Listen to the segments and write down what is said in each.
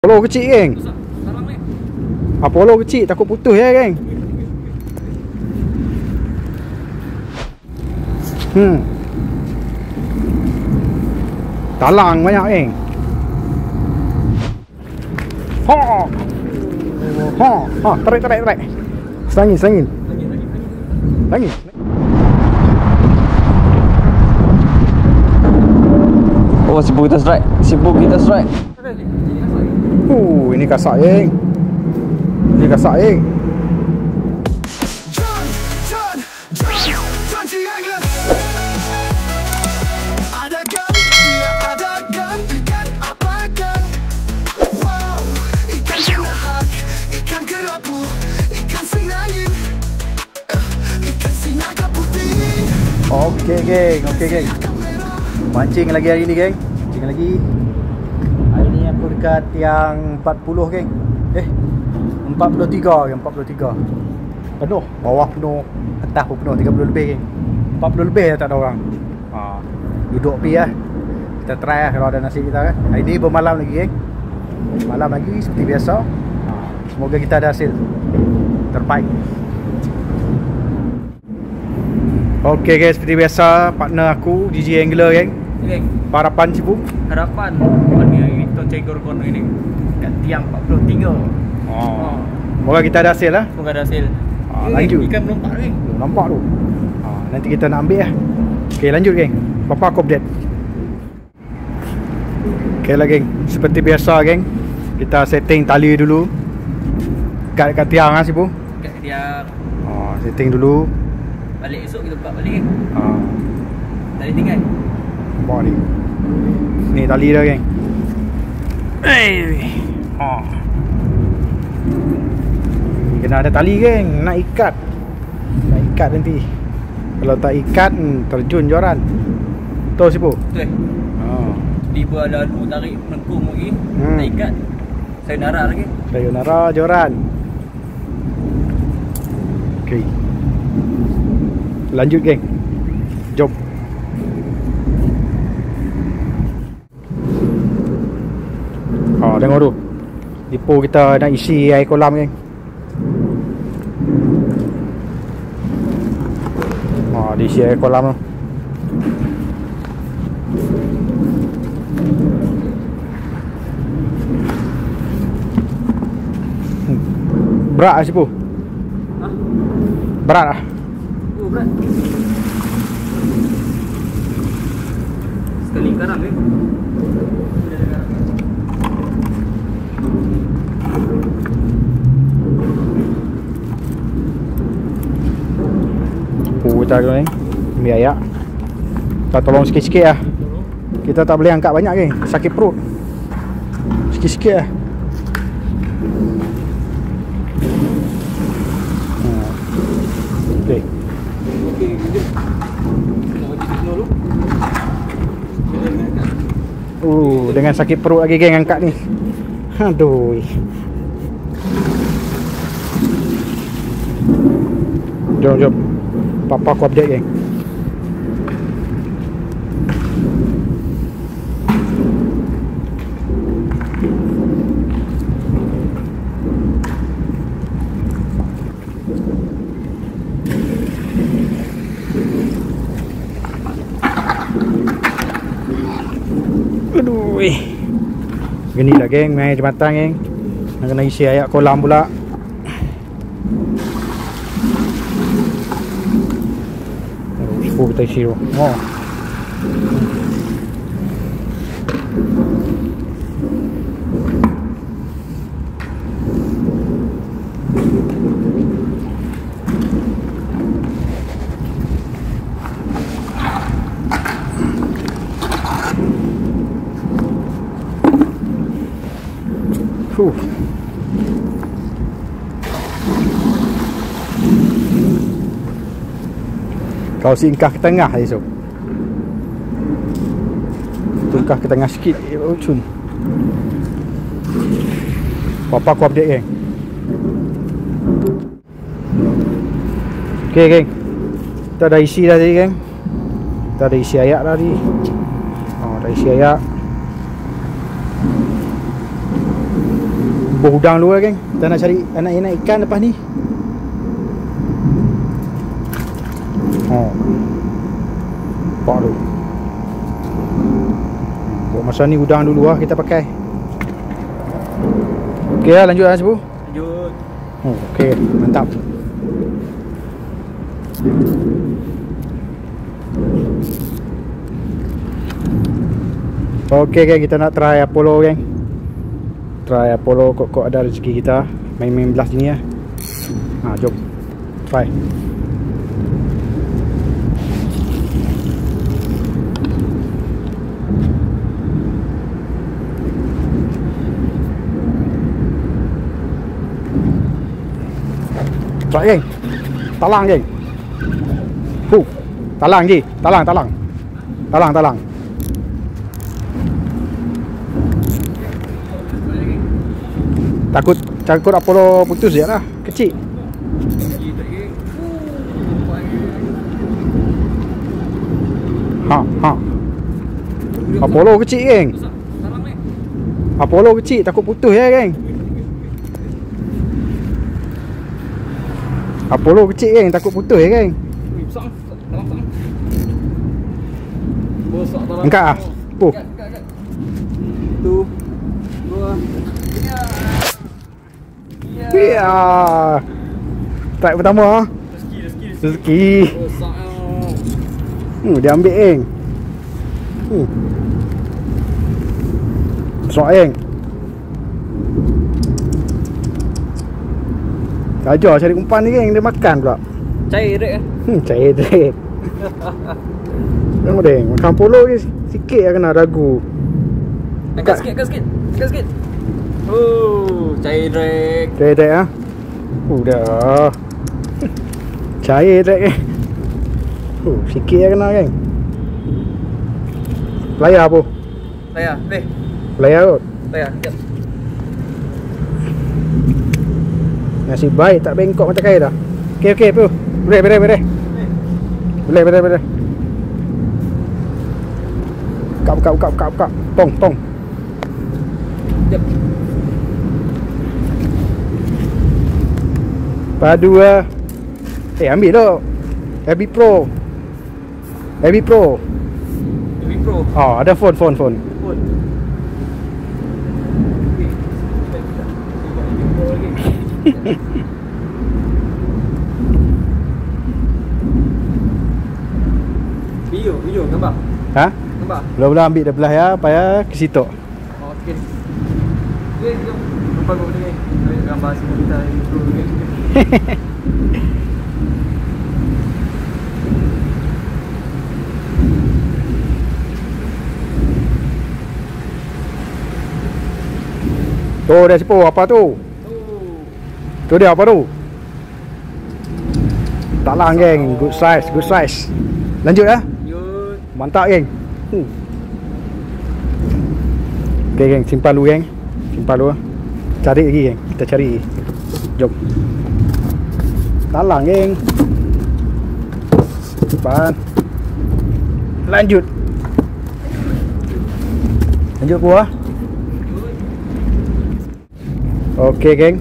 Polo kecil geng. Polo kecil takut putus ya geng. Talang banyak geng. Tarik. Selangin. Oh, sibuk kita strike. Ini kasak geng. Okey geng. Mancing lagi hari ni geng. Hari ni aku dekat yang 40 geng. 43 geng, 43. Penuh, bawah penuh, atas pun penuh, 30 lebih geng. 40 lebih dah tak ada orang. Duduk pi lah. Kita try lah kalau ada nasib kita kan. Hari ni bermalam lagi geng. Malam lagi seperti biasa. Semoga kita ada hasil terbaik. Okey guys, seperti biasa partner aku DJ Angler geng. Harapan Cipu. Harapan bagi kita cegor kono ini kat tiang 43. Semoga kita ada hasil lah. Semoga ada hasil. Lanjut. Ikan melompat geng. Nampak tu. Nanti kita nak ambil lah. Okey, lanjut geng. Papa aku update. Okey lah geng. Seperti biasa geng, kita setting tali dulu. Kat tiang lah Cipu. Kat tiang. Setting dulu. Balik esok kita buka balik geng. Tali tinggal. Nampak ni. Ni tali dah geng. Kena ada tali geng. Nak ikat nanti. Kalau tak ikat terjun joran. Betul Sipu? Betul. Tiba ada lu tarik melengkung lagi. Tak ikat. Sayonara lagi. Sayonara joran. Okey. Lanjut geng. Jom. Tengok tu. Depo kita nak isi air kolam geng. Diisi air kolam tu. Berat lah Sipu? Berat lah? Berat. Sekali garam geng. Kita ni mi ayak. Kita tolong sikit-sikit lah. Kita tak boleh angkat banyak geng, sakit perut. Sikit-sikit lah. Okey. Dengan sakit perut lagi geng angkat ni. Aduh. Jom. Papa aku update geng. Aduh. Gini lah geng, main jembatan geng. Nak kena isi ayak kolam pula. Kita isi tu. Kau singkah ke tengah esok. Tungkah ke tengah sikit. Cun. Papa aku update geng. Okey geng. Kita dah isi dah tadi geng. Kita dah isi ayak tadi. Dah isi ayak. Bubuh udang dulu geng. Kita nak cari anak ikan lepas ni. Oh. Pak tu. Buat masa ni udang dulu lah kita pakai. Okey lah, lanjut lah Sibu. Lanjut. Oh, okey, mantap. Okey geng, kita nak try Apollo geng. Try Apollo, kok ada rezeki kita main-main belas ni lah. Ha, jom. Try. Try geng. Talang geng. Talang je. Talang. Takut Apollo putus je lah. Kecil. Ha. Apollo kecil geng. Apollo kecil, takut putus ya geng. Apollo kecil geng, takut putus ya geng. Angkat ah. Tu. Dua. Ya. Try pertama. Rezeki. Dia ambil geng. Sok geng. Ajar cari umpan ni geng, dia makan pula. Cair dek eh. Cair dek. Tengok dek, makan polo ni sikit lah kena ragu. Angkat sikit. Oh, cair dek. Cair dek ah. Dah. Cair dek eh. Sikit lah kena geng. Layar apa? Layar, boleh. Layar kot. Layar, sekejap. Nasib baik tak bengkok mata kail dah. Okey pu. Boleh. Boleh. Kap. Tong. Sekejap. Padu ah. Ambil tu. Heavy Pro. Oh, ada phone. Video gambar. Ha? Gambar. Belum ambil dah belah ya, payah ke situ. Oh, okey. Okey, jom. Gambar kau ni. Ambil gambar semua kita dulu ni. Tu dia sipu apa tu? Tu dia apa tu? Talang geng, good size. Lanjut ya. Mantap geng. Okey geng, simpan dulu geng. Cari lagi geng, kita cari. Jom. Talang geng. Simpan. Lanjut buah. Okey geng.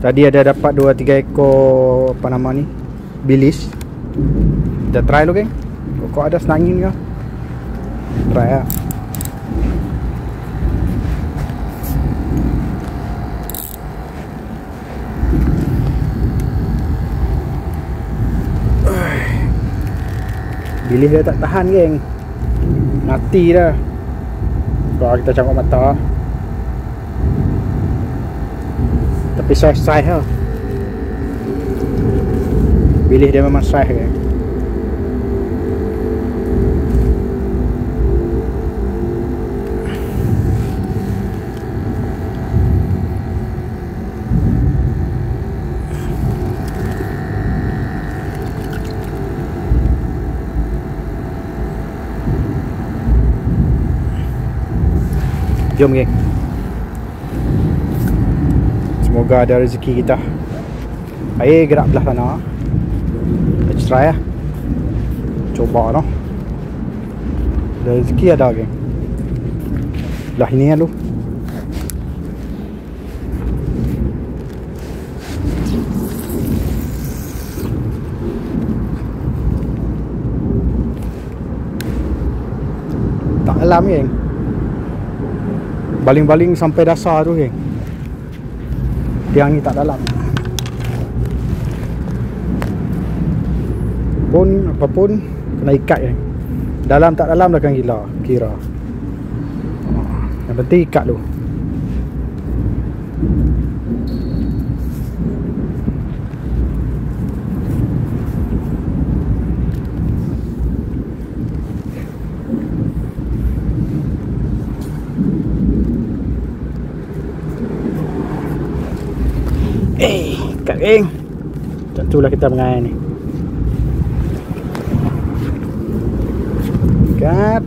Tadi ada dapat 2-3 ekor apa nama ni? Bilis. Kita try dulu geng. Kok ada senangin ke? Try lah. Bilis dia tak tahan geng. Mati dah. Kalau kita cakap mata. Tapi size lah. Bilis dia memang size geng. Jom geng. Semoga ada rezeki kita. Air gerak belah sana. Let's try lah. Coba noh. Ada rezeki ada geng. Belah ini lah lu. dalam geng. Baling-baling sampai dasar tu geng. Tiang ni tak dalam. Pun apapun kena ikat geng. Dalam tak dalam dah kan gila kira. Yang penting ikat tu. Ikat geng. Macam tu lah kita mengair ni. Ikat.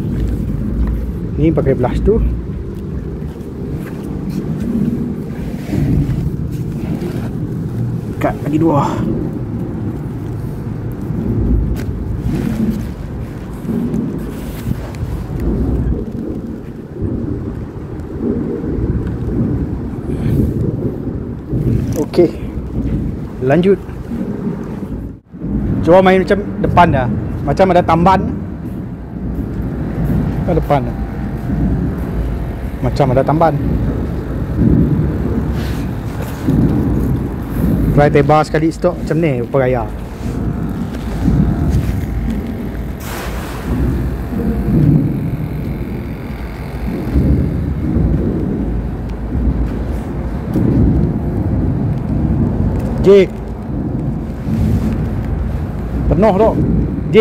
Ni pakai belas tu. Ikat lagi dua. Okey. Lanjut. Cuba main macam depan dah. Macam ada tamban. Ke depan dah. Macam ada tamban. Try tebar sekali stok macam ni rupa raya. J. Penuh tu. J.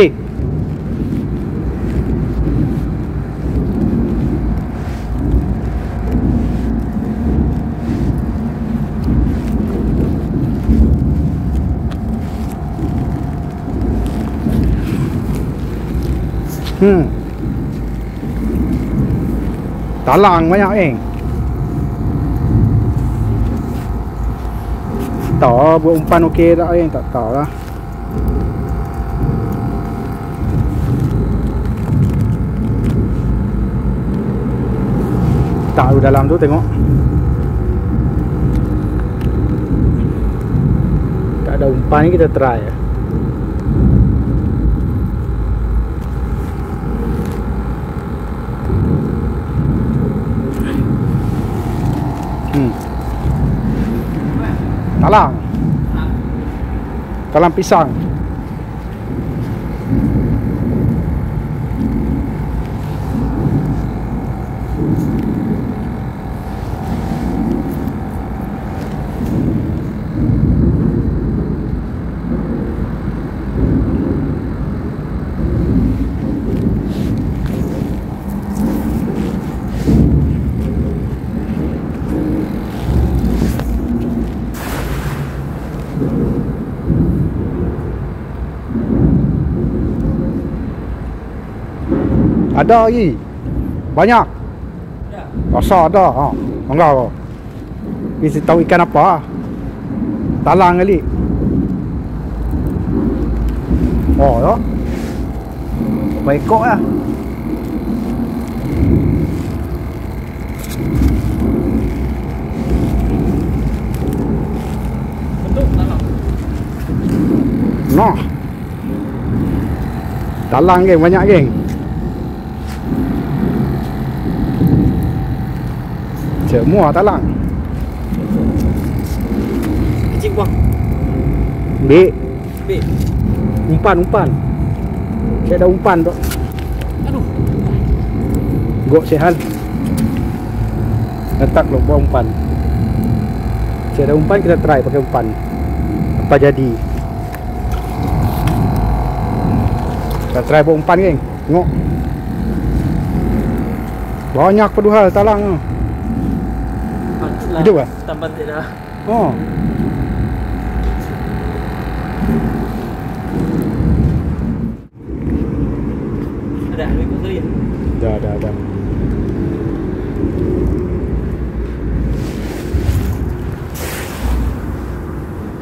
Talang banyak tahu buat umpan okey tak tak tahu lah. Tak ada dalam tu tengok. Tak ada umpan ni kita try ya. Talang pisang. Ada lagi. Banyak. Ya. Rasa ada. Ha. Enggak kau. Mesti tahu ikan apa. Talang kali. Oh, ya. Baik kok ya. Betul talang. Nah. Talang geng, banyak geng. Semua talang. Kecil buang. Bek. Bek. Umpan. Saya ada umpan tu. Aduh. Gok sehal. Letak lo buang umpan. Saya ada umpan, kita try pakai umpan. Apa jadi? Kita try buang umpan geng. Tengok. Banyak peduhal talang tu. Hidup lah? Tampan tak dah. Oh. Ada ikut tadi. Dah.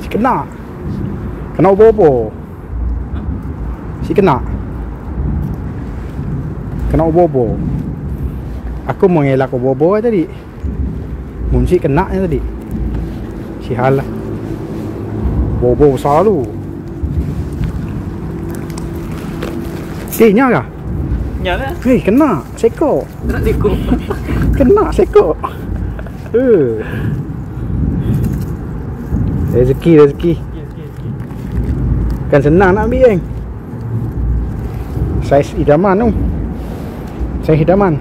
Si kena. Kena obo-obo. Si kena. Kena obo-obo. Aku mengelak obo-obo tadi. Munci kena nya tadi. Sihal lah. Bobo besar tu. Nya kah? Nyala. Hei, kena sekor. Tak tekuk. Kena sekor. Rezeki. Kan senang nak ambil kan. Saiz idaman tu. Saiz idaman.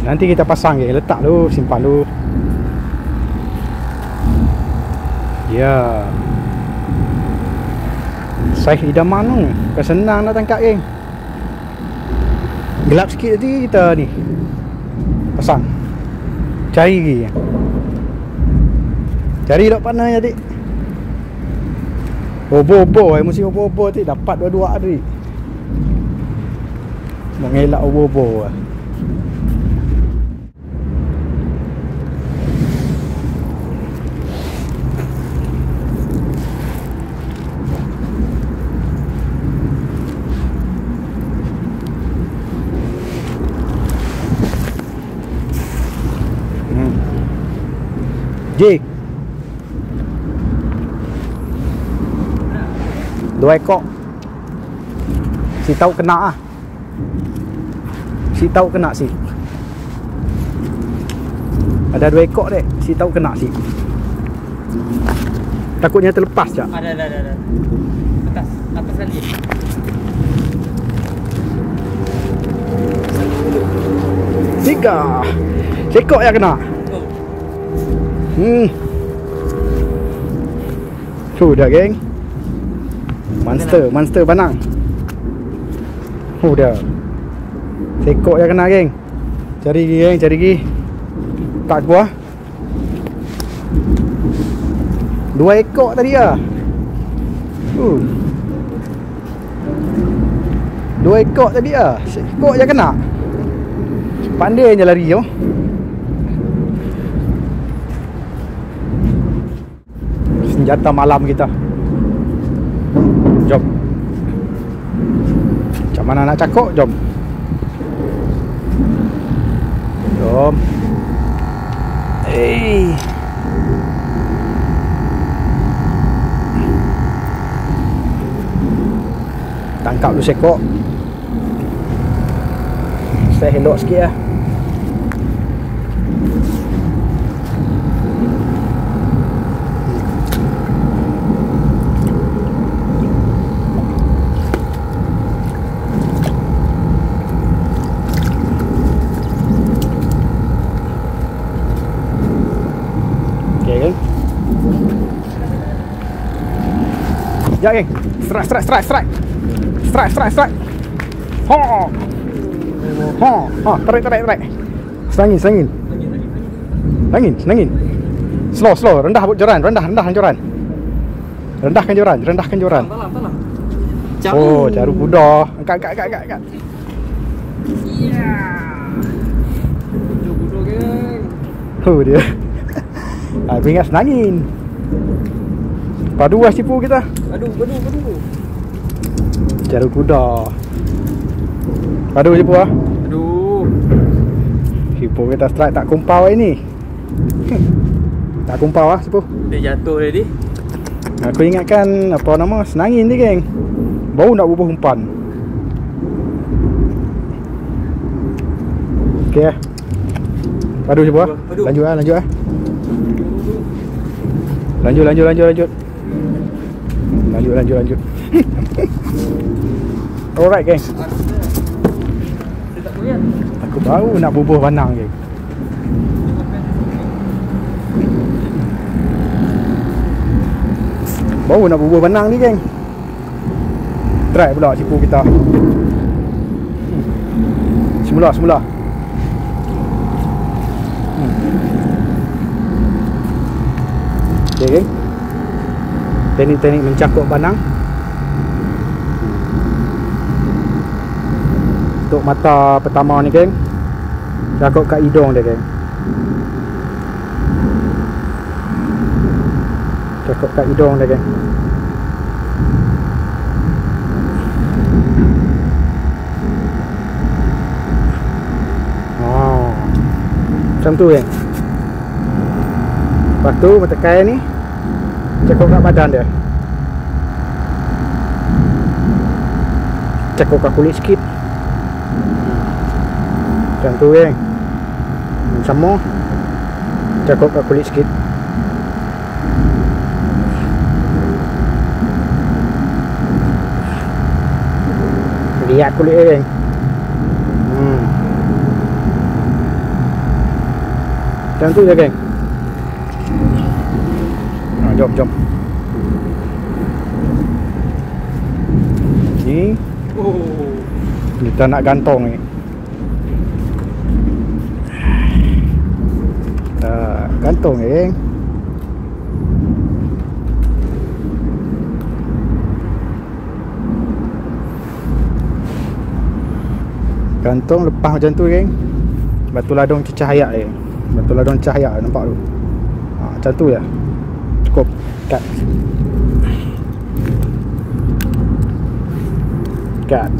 Nanti kita pasang je, letak dulu, simpan dulu. Ya. Saiz idaman tu. Kan senang nak tangkap geng. Gelap sikit tadi kita ni pasang. Cari lagi. Cari dok partner jadi. Obo-obo, musim obo-obo tu dapat dua-dua tadi. Mengelak obo-obo. Jik 2 ekor. Si tahu kena ah. Si tahu kena si. Ada 2 ekor dek. Si tahu kena si. Takutnya terlepas je. Ada. Atas lagi. Tiga. Sekok yang kena. Sudah geng. Monster banang. Sudah. Sekok yang kena geng. Cari lagi geng, cari lagi. Tak buah. 2 ekor tadi lah. 2 ekor tadi lah. Sekok je kena. Pandai je lari tu. Senjata malam kita. Jom. Macam mana nak cakok? Jom. Tangkap dulu sekok. Saya elok sikit lah. Ya geng. Strike. Tarik. Senangin. Slow. Rendah joran. Rendahkan joran. Talam. Oh, jaru kuda. Angkat. Iya. Jaru kuda geng. Oh dia. Ingat senangin. Padu lah sipu kita. Aduh. Jaru kuda. Padu sipu lah. Aduh. Sipu kita strike tak kumpau ini. Tak kumpau lah sipu. Dia jatuh tadi. Aku ingatkan apa nama senangin ni geng. Baru nak bubuh umpan. Okey. Padu sipu lah. Lanjut lah. Lanjut. Alright geng. Saya tak boleh. Aku baru nak bubuh banang geng. Baru nak bubuh banang ni geng. Try pula sipu kita. Semula. Okay geng. Teknik-teknik mencakuk banang. Untuk mata pertama ni geng, cakuk kat hidung dia geng. Cakuk kat hidung dia geng. Macam tu geng. Lepas tu mata kail ni cakuk kat badan dia. Cekokkan kulit sikit. Macam tu geng. Sama. Cekokkan kulit sikit. Lihat kulit geng. Macam tu je geng. Jom. Ni kita nak gantung ni. Gantung geng. Gantung lepas macam tu geng. Batu ladung cahaya geng. Batu ladung cahaya nampak tu. Macam tu je. Cukup. Cut. Cut.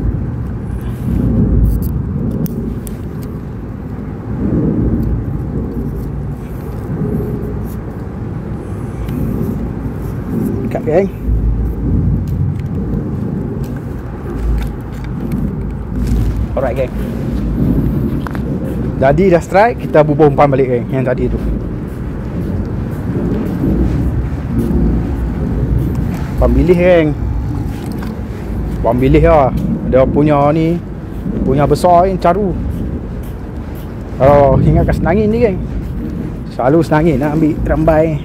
Cut geng. Alright geng. Jadi dah strike, kita bubuh umpan balik geng yang tadi tu. Pemilih geng. Pemilih lah. Dia punya ni, punya besar ni caru. Oh, ingat kat senangin ni geng. Selalu senangin nak ambil rambai.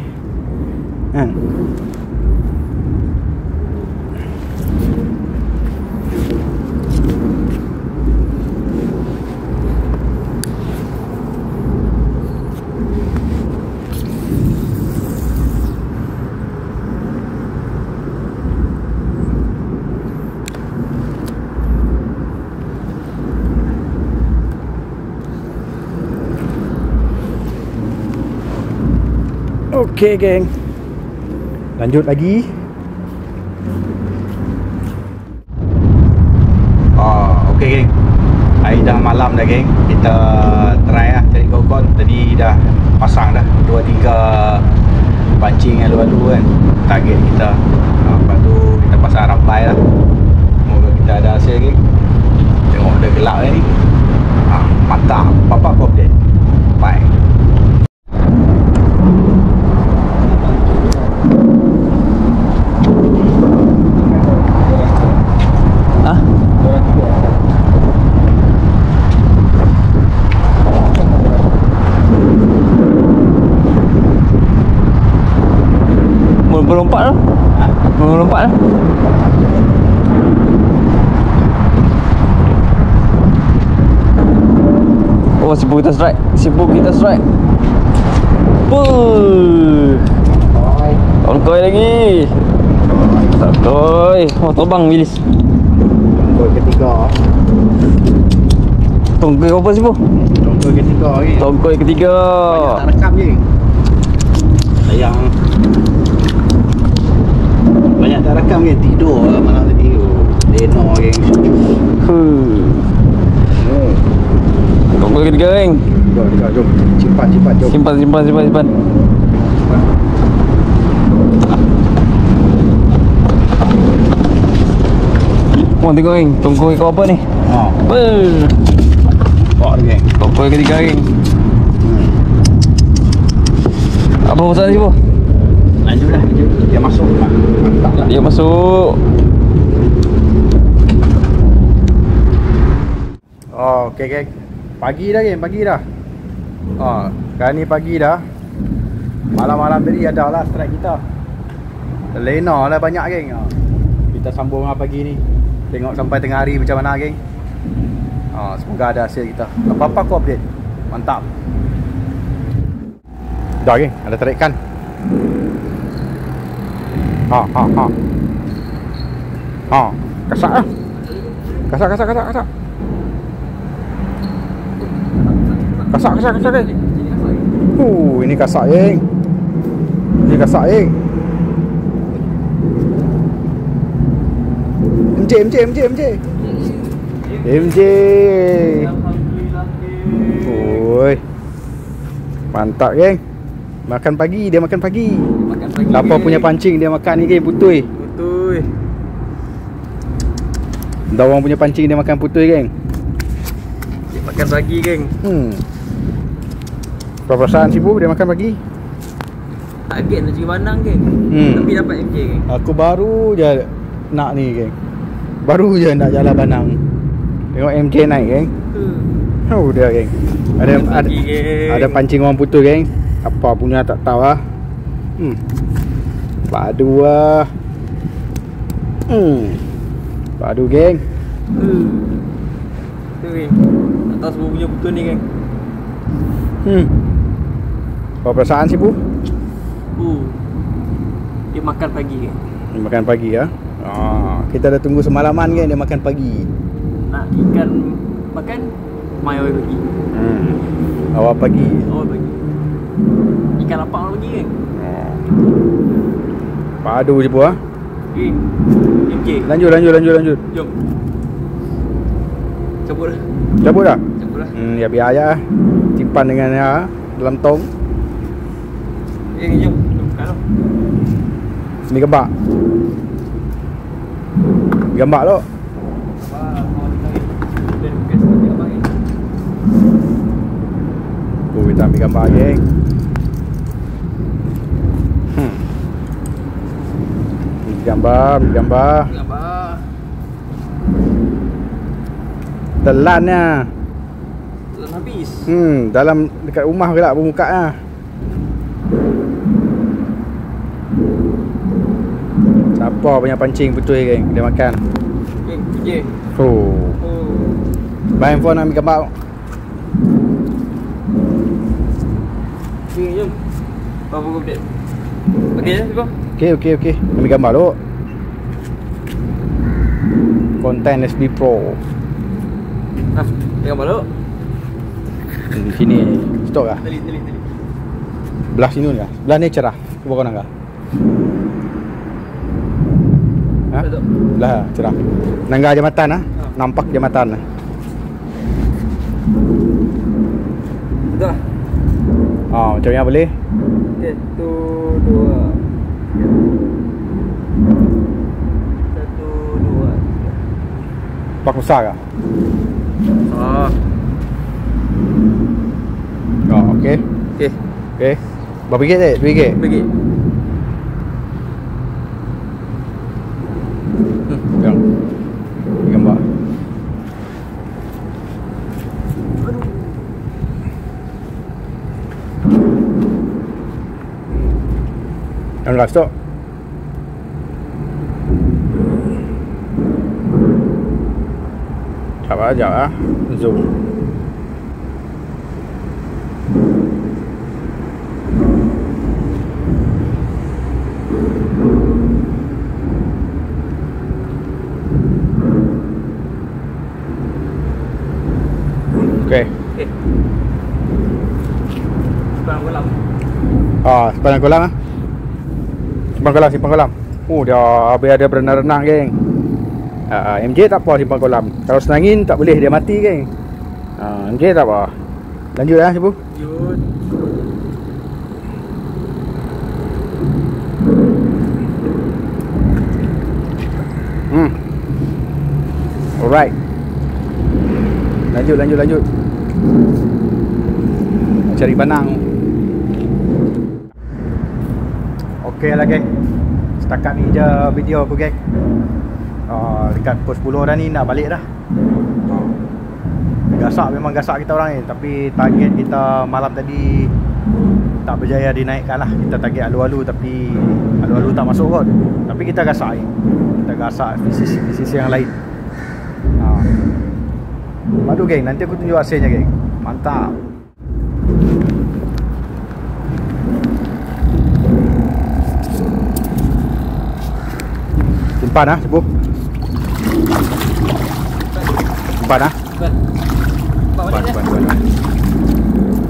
Okey geng. Lanjut lagi. Okey geng. Hari dah malam dah geng. Kita try lah cari kokon. Tadi dah pasang dah 2-3 pancing alu-alu kan. Target kita. Lepas tu kita pasang rambai lah. Semoga kita ada hasil geng. Tengok dah gelap ni. Mantap. Bapak kau update. Bye. Melompat lah. Melompat lah. Oh, sibuk kita strike. Sibuk kita strike. Tongkoi lagi. Tongkoi. Oh, terbang bilis. Tongkoi ketiga. Tongkoi apa sibuk? Tongkoi ketiga lagi. Tongkoi ketiga. Banyak tak rekam je. Sayang. Banyak tak rekam kan. Tidur lah malam tadi. Leno geng. Tongkoi ketiga geng. Jom. Simpan jom. Simpan. Mau tengok geng. Tongkoi kau apa ni? Bawa dia geng. Tongkoi ketiga geng. Apa pasal ni bu? Lanjut. Dia masuk. Mantap lah. Dia masuk. Okey geng. Pagi dah. Sekarang ni pagi dah. Malam-malam tadi ada lah strike kita. Lena lah banyak geng. Kita sambung lah pagi ni. Tengok sampai tengah hari macam mana geng. Semoga ada hasil kita. Apa-apa aku update. Mantap. Dah geng, ada tarikan. Kasak lah. Kasak. Kasak geng. Ini kasak geng. MJ. Oi. Mantap geng. Dia makan pagi. Lapar punya pancing dia makan ni geng, putui. Dah orang punya pancing dia makan putui, geng. Dia makan pagi, geng. Apa perasaan Sibu dia makan pagi? Target nak cari bandang, geng. Tapi dapat MJ, geng. Aku baru je nak ni, geng. Baru je nak jalan Banang. Tengok MJ naik, geng. Oh dia, geng. Ada pancing orang putus, geng. Apa punya tak tahu lah. Padu lah. Padu, geng. Tu, geng. Tak tahu semua punya putus ni, geng. Apa perasaan sih, Bu? Dia makan pagi, geng. Dia makan pagi, ya. Kita dah tunggu semalaman, geng. Dia makan pagi. Nak ikan makan, mai awal pagi. Awal pagi. Awal pagi. Ikan lapak awal pagi, geng. Padu je, Bu, ah. Geng. MJ. Lanjut. Jom. Cabut dah. Cabut dah? Cabut dah. Ya biar aja. Simpan dengan ya dalam tong. Jom. Kalau. Sini gembak. Gembak lo. Kita ambil gambar, geng. Ambil gambar. Telannya. Telan habis. Dalam dekat rumah ke tak bermukanya. Siapa punya pancing betul, geng? Dia makan. Geng, je. Bawa handphone ambil gambar. Geng, jom. Bawa buku update. Okey je, Sibu? Okey. Ambil gambar dulu. Konten SB Pro. Ambil gambar dulu. Di sini. Stok kah? Tali. Belah sini kah? Belah ni cerah. Cuba kau nak kah? Betul. Belah cerah. Nangga jambatan ah. Nampak jambatan ah. Dah. Macam mana boleh? 1, 2. 1, 2. Pak besar kah? Okey. Berapa ringgit tak? RM2? Pergi. Yang gambar. Yang last tu. Sekejap lah. Zoom. Okey. Sepanjang kolam. Sepanjang kolam ah. Simpang kolam. Dia habis ada berenang-renang, geng. MJ tak apa simpang kolam. Kalau senangin tak boleh, dia mati, geng. MJ tak apa. Lanjut lah, Sibu. Lanjut. Alright. Lanjut. Cari banang. Okey lah, geng. Setakat ni je video aku, geng. Dekat pukul 10 dah ni nak balik dah. Memang gasak kita orang ni. Tapi target kita malam tadi tak berjaya dinaikkan lah. Kita target alu-alu, tapi alu-alu tak masuk kot. Tapi kita gasak ni. Kita gasak di sisi yang lain. Aduh, geng, nanti aku tunjuk hasilnya, geng. Mantap. Simpan lah, Sibu. Simpan lah. Simpan.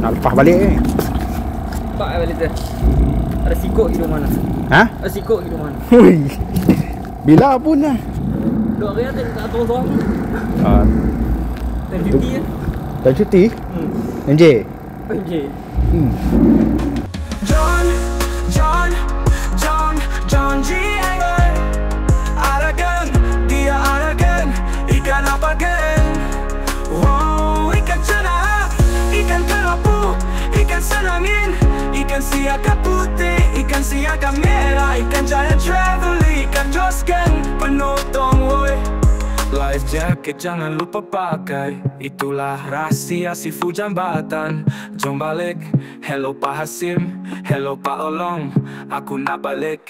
Nak lepas balik ni. Lepas balik tu. Ada sikok hidup mana? Ada sikok hidup mana? Bila pun lah. 2 hari ada tak tahu seorang. Dan cuti je. Dan cuti? MJ? MJ. John G. Anger. Aragan, dia aragan. Ikan siaga putih, ikan siaga merah, ikan giant travel, ikan josken penuh tong woi. Life jacket jangan lupa pakai, itulah rahasia seafood jambatan. Jom balik, hello Pak Hasim, hello Pak Olong, aku nak balik.